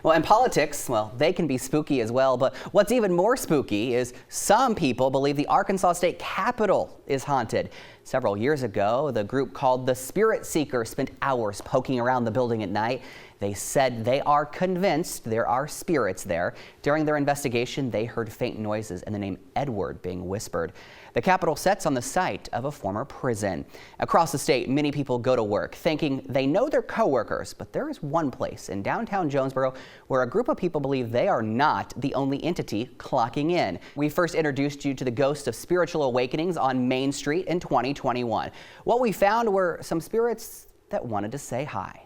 Well, in politics, well, they can be spooky as well, but what's even more spooky is some people believe the Arkansas State Capitol is haunted. Several years ago, the group called the Spirit Seekers spent hours poking around the building at night. They said they are convinced there are spirits there. During their investigation, they heard faint noises and the name Edward being whispered. The Capitol sits on the site of a former prison. Across the state, many people go to work thinking they know their coworkers, but there is one place in downtown Jonesboro where a group of people believe they are not the only entity clocking in. We first introduced you to the ghost of spiritual awakenings on Main Street in 2021. What we found were some spirits that wanted to say hi.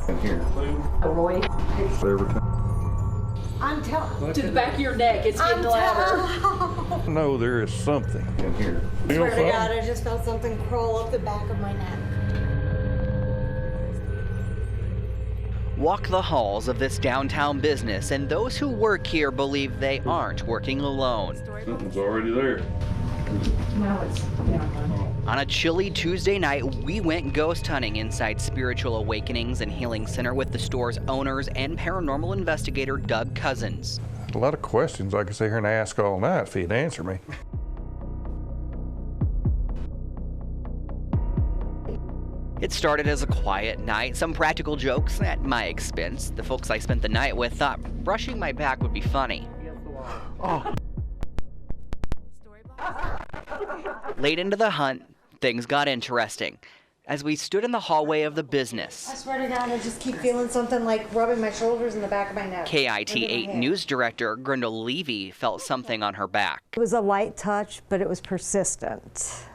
In here. Roy. I'm telling. To the back of your neck, it's getting louder. No, there is something in here. I swear to God, I just felt something crawl up the back of my neck. Walk the halls of this downtown business, and those who work here believe they aren't working alone. Something's already there. Now it's down. On a chilly Tuesday night, we went ghost hunting inside Spiritual Awakenings and Healing Center with the store's owners and paranormal investigator Doug Cousins. A lot of questions I could sit here and ask all night if he'd answer me. It started as a quiet night, some practical jokes at my expense. The folks I spent the night with thought brushing my back would be funny. Oh. Late into the hunt, things got interesting. As we stood in the hallway of the business, I swear to God, I just keep feeling something like rubbing my shoulders and the back of my neck. KIT8 news director Grindel Levy felt something on her back. It was a light touch, but it was persistent.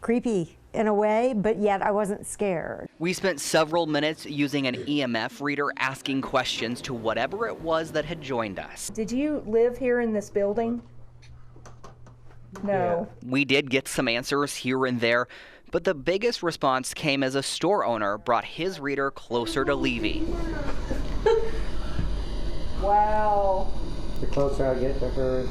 Creepy in a way, but yet I wasn't scared. We spent several minutes using an EMF reader asking questions to whatever it was that had joined us. Did you live here in this building? No. We did get some answers here and there, but the biggest response came as a store owner brought his reader closer to Levy. Wow. The closer I get to her.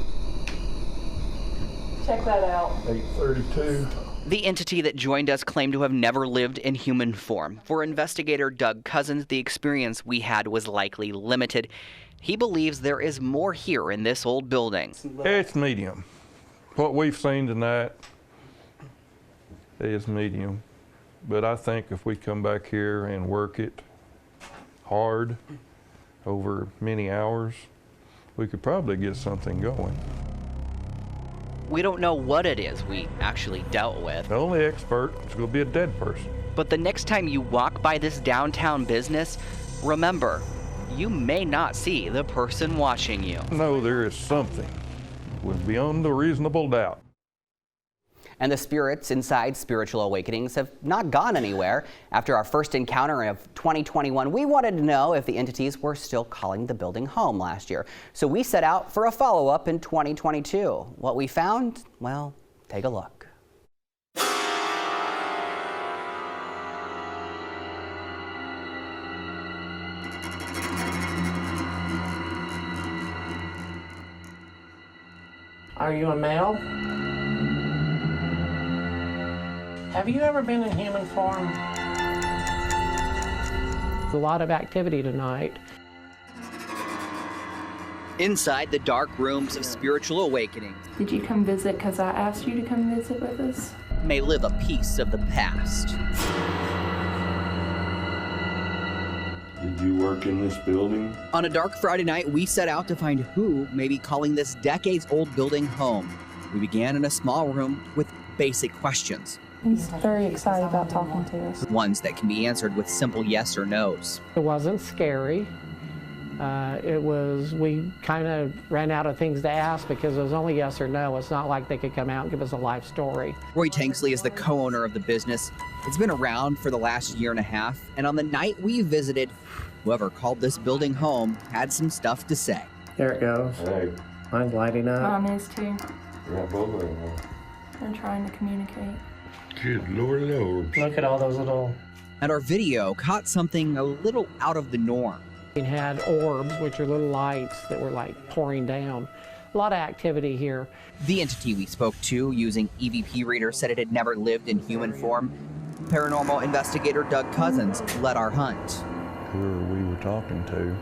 Check that out. 8:32. The entity that joined us claimed to have never lived in human form. For investigator Doug Cousins, the experience we had was likely limited. He believes there is more here in this old building. It's medium. What we've seen tonight is medium. But I think if we come back here and work it hard over many hours, we could probably get something going. We don't know what it is we actually dealt with. The only expert is going to be a dead person. But the next time you walk by this downtown business, remember, you may not see the person watching you. No, there is something beyond a reasonable doubt. And the spirits inside Spiritual Awakenings have not gone anywhere. After our first encounter of 2021, we wanted to know if the entities were still calling the building home last year. So we set out for a follow-up in 2022. What we found? Well, take a look. Are you a male? Have you ever been in human form? There's a lot of activity tonight. Inside the dark rooms of Spiritual Awakenings Did you come visit because I asked you to come visit with us? may live a piece of the past. Did you work in this building? On a dark Friday night, we set out to find who may be calling this decades-old building home. We began in a small room with basic questions. He's very excited about talking to us. Ones that can be answered with simple yes or no's. It wasn't scary. We kind of ran out of things to ask because it was only yes or no. It's not like they could come out and give us a life story. Roy Tanksley is the co-owner of the business. It's been around for the last year and a half, and on the night we visited, whoever called this building home had some stuff to say. There it goes. Hey, Mine's lighting up. Mom is too. yeah, both of them. They're trying to communicate. Good Lord Lord. Look at all those little... And our video caught something a little out of the norm. We had orbs, which are little lights that were like pouring down. A lot of activity here. The entity we spoke to using EVP reader said it had never lived in human form. Paranormal investigator Doug Cousins led our hunt. whoever we were talking to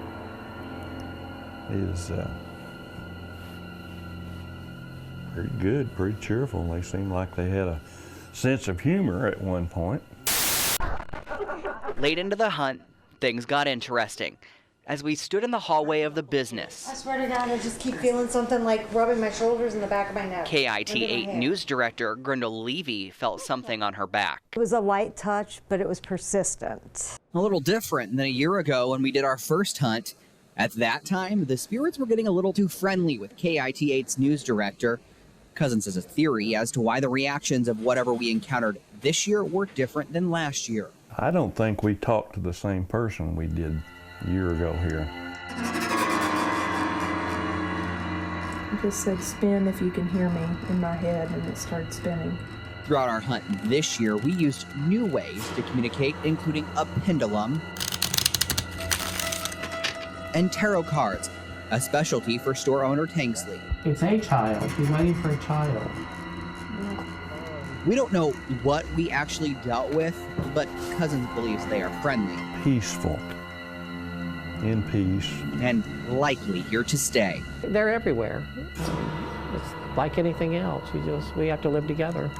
is pretty good, pretty cheerful. They seemed like they had a sense of humor at one point. Late into the hunt, things got interesting. As we stood in the hallway of the business, I swear to God, I just keep feeling something like rubbing my shoulders and the back of my neck. KIT8 news director Grindel Levy felt something on her back. It was a light touch, but it was persistent. A little different than a year ago when we did our first hunt. At that time, the spirits were getting a little too friendly with KIT8's news director. Cousins has a theory as to why the reactions of whatever we encountered this year were different than last year. I don't think we talked to the same person we did a year ago here. It just said spin if you can hear me in my head, and it started spinning. Throughout our hunt this year, we used new ways to communicate, including a pendulum and tarot cards, a specialty for store owner Tanksley. It's a child. He's waiting for a child. We don't know what we actually dealt with, but Cousins believes they are friendly. Peaceful. In peace. And likely here to stay. They're everywhere. It's like anything else. We have to live together.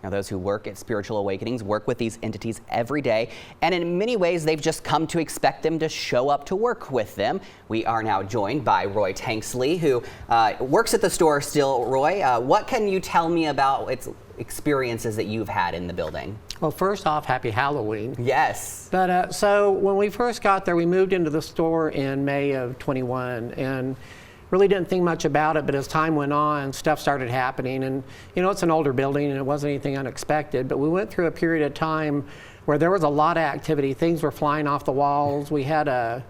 Now, those who work at Spiritual Awakenings work with these entities every day, and in many ways, they've just come to expect them to show up to work with them. We are now joined by Roy Tanksley, who works at the store still. Roy, what can you tell me about its experiences that you've had in the building? Well, first off, happy Halloween. Yes. But so when we first got there, we moved into the store in May of 21, and really didn't think much about it, but as time went on, stuff started happening. And you know, it's an older building and it wasn't anything unexpected, but we went through a period of time where there was a lot of activity. Things were flying off the walls. We had a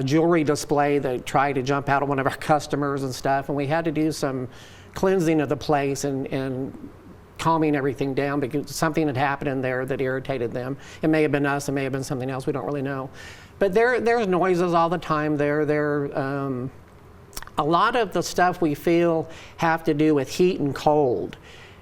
jewelry display that tried to jump out of one of our customers and stuff, and we had to do some cleansing of the place and calming everything down because something had happened in there that irritated them. It may have been us, it may have been something else, we don't really know. But there's noises all the time there. A lot of the stuff we feel have to do with heat and cold.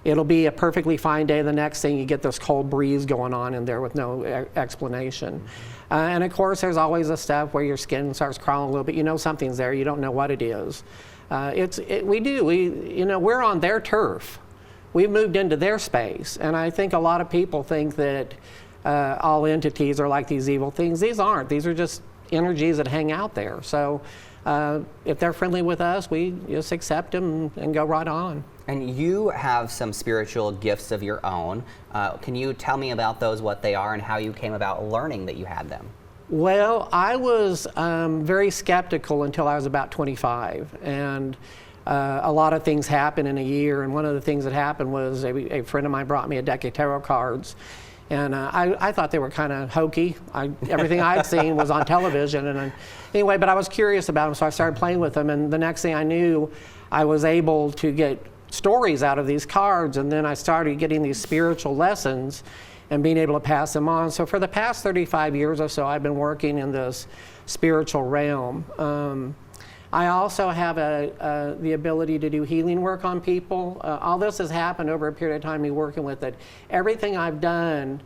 It'll be a perfectly fine day. The next thing you get this cold breeze going on in there with no explanation. And of course, there's always the stuff where your skin starts crawling a little bit. You know something's there. You don't know what it is. We're on their turf. We've moved into their space. And I think a lot of people think that all entities are like these evil things. These aren't. These are just energies that hang out there. So if they're friendly with us, we just accept them and go right on. And you have some spiritual gifts of your own. Can you tell me about those, what they are, and how you came about learning that you had them? Well, I was very skeptical until I was about 25. And a lot of things happened in a year. And one of the things that happened was a friend of mine brought me a deck of tarot cards. And I thought they were kind of hokey. Everything I'd seen was on television. And anyway, but I was curious about them, so I started playing with them. And the next thing I knew, I was able to get stories out of these cards. And then I started getting these spiritual lessons and being able to pass them on. So for the past 35 years or so, I've been working in this spiritual realm. I also have the ability to do healing work on people. All this has happened over a period of time, me working with it. Everything I've done,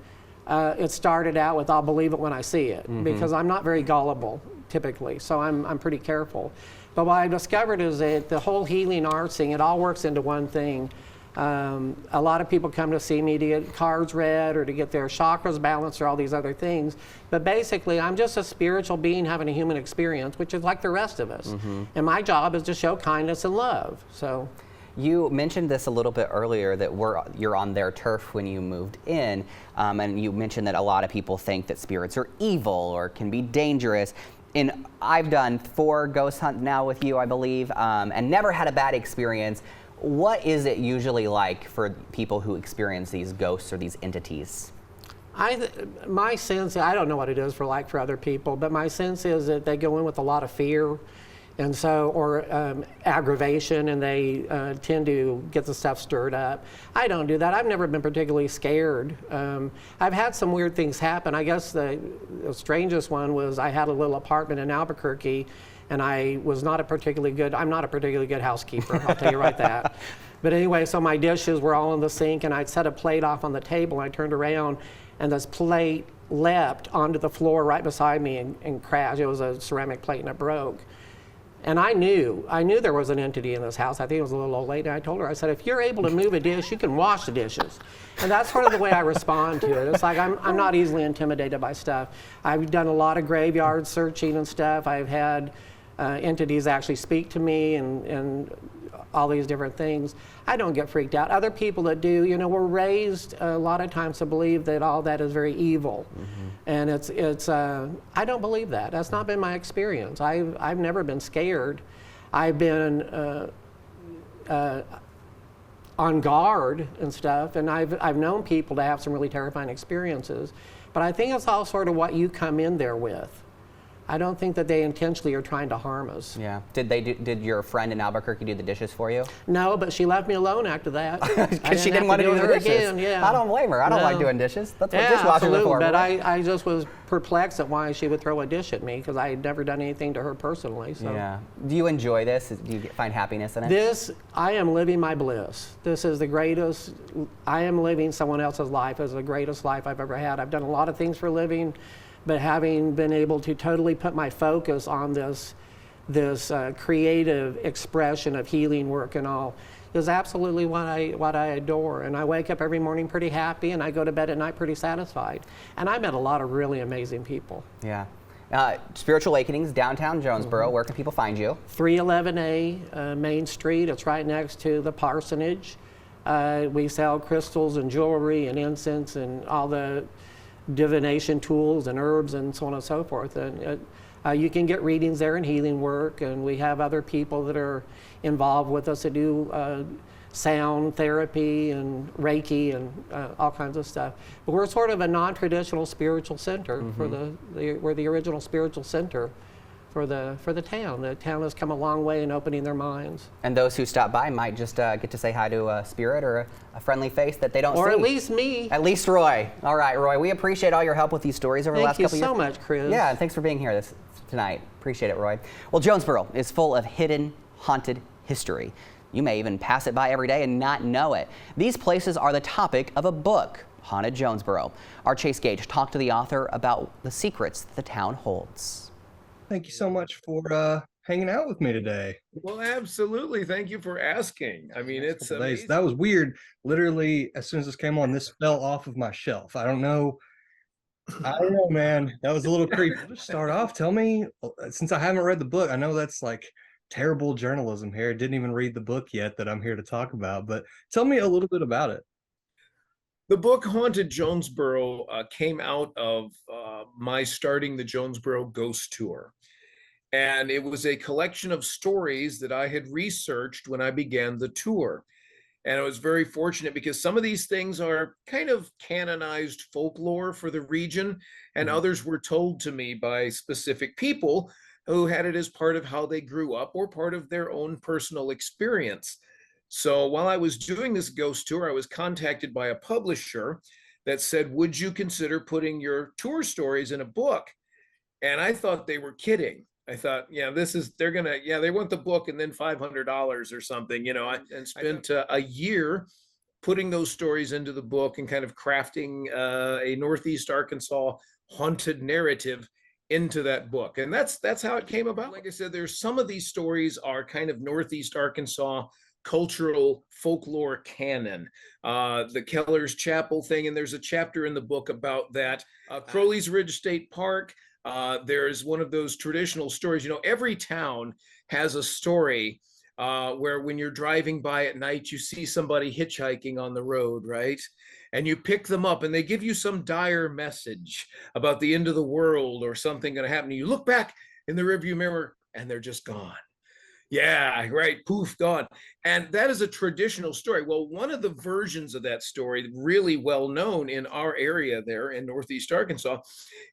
it started out with, I'll believe it when I see it, because I'm not very gullible, typically, so I'm pretty careful. But what I discovered is that the whole healing arts thing, it all works into one thing. A lot of people come to see me to get cards read or to get their chakras balanced or all these other things. But basically, I'm just a spiritual being having a human experience, which is like the rest of us. And my job is to show kindness and love. So, you mentioned this a little bit earlier, that you're on their turf when you moved in. And you mentioned that a lot of people think that spirits are evil or can be dangerous. And I've done 4 ghost hunts now with you, I believe, and never had a bad experience. What is it usually like for people who experience these ghosts or these entities? My sense, I don't know what it is for other people, but my sense is that they go in with a lot of fear, and so, or aggravation, and they tend to get the stuff stirred up. I don't do that. I've never been particularly scared. I've had some weird things happen. I guess the strangest one was I had a little apartment in Albuquerque, and I'm not a particularly good housekeeper, I'll tell you right that. But anyway, so my dishes were all in the sink, and I'd set a plate off on the table, and I turned around, and this plate leapt onto the floor right beside me and crashed. It was a ceramic plate and it broke. And I knew there was an entity in this house. I think it was a little old lady. I told her, I said, if you're able to move a dish, you can wash the dishes. And that's sort of the way I respond to it. It's like I'm not easily intimidated by stuff. I've done a lot of graveyard searching and stuff. I've had entities actually speak to me and all these different things. I don't get freaked out. Other people that do, you know, we're raised a lot of times to believe that all that is very evil. And it's I don't believe that. That's not been my experience. I've never been scared. I've been on guard and stuff, and I've known people to have some really terrifying experiences. But I think it's all sort of what you come in there with. I don't think that they intentionally are trying to harm us. Yeah. Did your friend in Albuquerque do the dishes for you? No, but she left me alone after that. Because she didn't want to do the dishes. Again, yeah. I don't blame her. I don't like doing dishes. That's what dishwashers are for. But I just was perplexed at why she would throw a dish at me, because I had never done anything to her personally. So. Yeah. Do you enjoy this? Do you find happiness in it? I am living my bliss. This is the greatest. I am living someone else's life. It's the greatest life I've ever had. I've done a lot of things for a living. But having been able to totally put my focus on this creative expression of healing work and all is absolutely what I adore. And I wake up every morning pretty happy, and I go to bed at night pretty satisfied. And I met a lot of really amazing people. Yeah. Spiritual Awakenings, downtown Jonesboro. Where can people find you? 311A Main Street. It's right next to the parsonage. We sell crystals and jewelry and incense and all the divination tools and herbs and so on and so forth. And you can get readings there and healing work, and we have other people that are involved with us that do sound therapy and Reiki and all kinds of stuff. But we're sort of a non-traditional spiritual center. We're the original spiritual center for the town. The town has come a long way in opening their minds. And those who stop by might just get to say hi to a spirit or a friendly face that they don't see. Or at least me. At least Roy. All right, Roy, we appreciate all your help with these stories over the last couple years. Thank you so much, Chris. Yeah, and thanks for being here tonight. Appreciate it, Roy. Well, Jonesboro is full of hidden, haunted history. You may even pass it by every day and not know it. These places are the topic of a book, Haunted Jonesboro. Our Chase Gage talked to the author about the secrets that the town holds. Thank you so much for hanging out with me today. Well, absolutely. Thank you for asking. I mean, it's amazing. That was weird. Literally, as soon as this came on, this fell off of my shelf. I don't know, man. That was a little creepy. Start off, tell me, since I haven't read the book, I know that's like terrible journalism here. I didn't even read the book yet that I'm here to talk about, but tell me a little bit about it. The book Haunted Jonesboro came out of my starting the Jonesboro Ghost Tour. And it was a collection of stories that I had researched when I began the tour. And I was very fortunate because some of these things are kind of canonized folklore for the region, and others were told to me by specific people who had it as part of how they grew up or part of their own personal experience. So while I was doing this ghost tour, I was contacted by a publisher that said, would you consider putting your tour stories in a book? And I thought they were kidding. I thought, yeah, they want the book and then $500 or something, you know, and spent a year putting those stories into the book and kind of crafting a Northeast Arkansas haunted narrative into that book. And that's how it came about. Like I said, there's some of these stories are kind of Northeast Arkansas cultural folklore canon. The Keller's Chapel thing, and there's a chapter in the book about that. Crowley's Ridge State Park, there's one of those traditional stories. You know, every town has a story where when you're driving by at night, you see somebody hitchhiking on the road, right? And you pick them up and they give you some dire message about the end of the world or something going to happen. You look back in the rearview mirror and they're just gone. Yeah, right. Poof, gone. And that is a traditional story. Well, one of the versions of that story, really well known in our area there in Northeast Arkansas,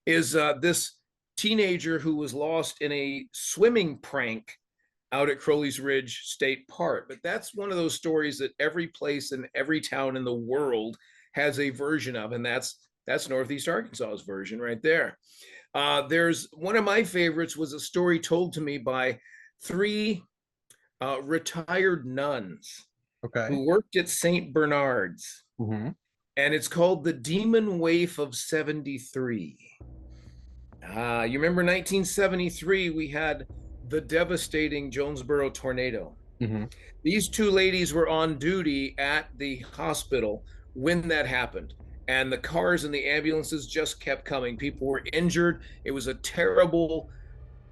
is this teenager who was lost in a swimming prank out at Crowley's Ridge State Park. But that's one of those stories that every place and every town in the world has a version of, and that's Northeast Arkansas's version right there. There's one of my favorites was a story told to me by 3 retired nuns who worked at St. Bernard's. and it's called The Demon Waif of 73. You remember 1973, we had the devastating Jonesboro tornado. These two ladies were on duty at the hospital when that happened. And the cars and the ambulances just kept coming. People were injured. It was a terrible,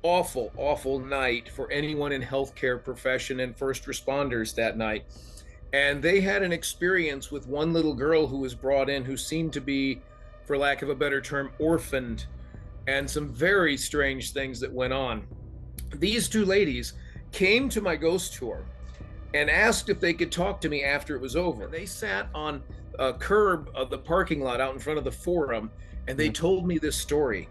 awful, awful night for anyone in healthcare profession and first responders that night. And they had an experience with one little girl who was brought in who seemed to be, for lack of a better term, orphaned, and some very strange things that went on. These two ladies came to my ghost tour and asked if they could talk to me after it was over. They sat on a curb of the parking lot out in front of the forum, and they told me this story.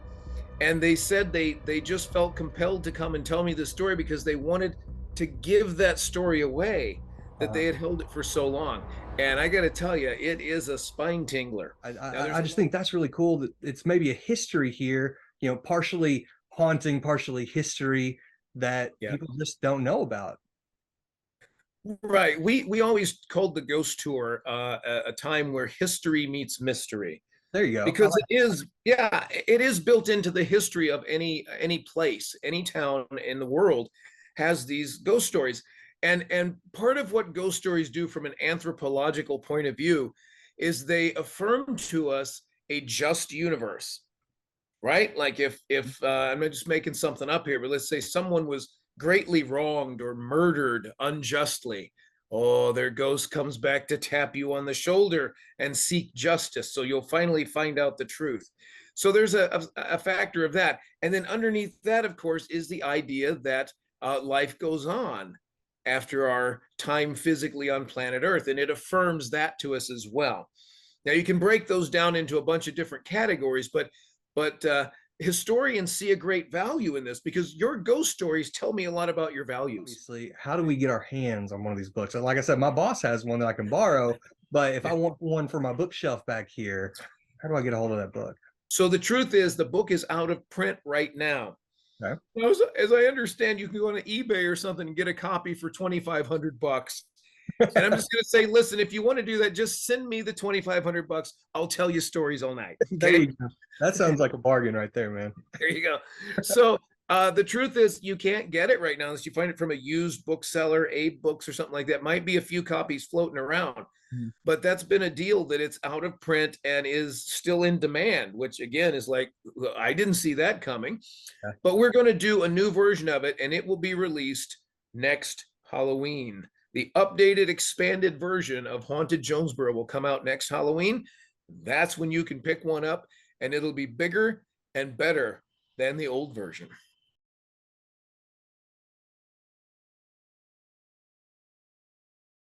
And they said they just felt compelled to come and tell me this story because they wanted to give that story away, that they had held it for so long. And I got to tell you, it is a spine tingler. I just think that's really cool that it's maybe a history here, you know, partially haunting, partially history that people just don't know about. Right. We always called the ghost tour a time where history meets mystery. There you go. Because it is built into the history of any place, any town in the world has these ghost stories. And part of what ghost stories do from an anthropological point of view is they affirm to us a just universe, right? Like if I'm just making something up here, but let's say someone was greatly wronged or murdered unjustly. Oh, their ghost comes back to tap you on the shoulder and seek justice. So you'll finally find out the truth. So there's a factor of that. And then underneath that, of course, is the idea that life goes on after our time physically on planet Earth. And it affirms that to us as well. Now you can break those down into a bunch of different categories, but historians see a great value in this because your ghost stories tell me a lot about your values. Obviously, how do we get our hands on one of these books? And like I said, my boss has one that I can borrow, but if I want one for my bookshelf back here, how do I get a hold of that book? So the truth is the book is out of print right now. Okay. Now, as I understand, you can go on eBay or something and get a copy for $2,500. And I'm just going to say, listen, if you want to do that, just send me the $2,500. I'll tell you stories all night. Okay? There you go. That sounds like a bargain right there, man. There you go. So the truth is you can't get it right now unless you find it from a used bookseller, Abe Books or something like that. Might be a few copies floating around, but that's been a deal that it's out of print and is still in demand, which again is like, I didn't see that coming. Okay. But we're going to do a new version of it and it will be released next Halloween. The updated, expanded version of Haunted Jonesboro will come out next Halloween. That's when you can pick one up, and it'll be bigger and better than the old version.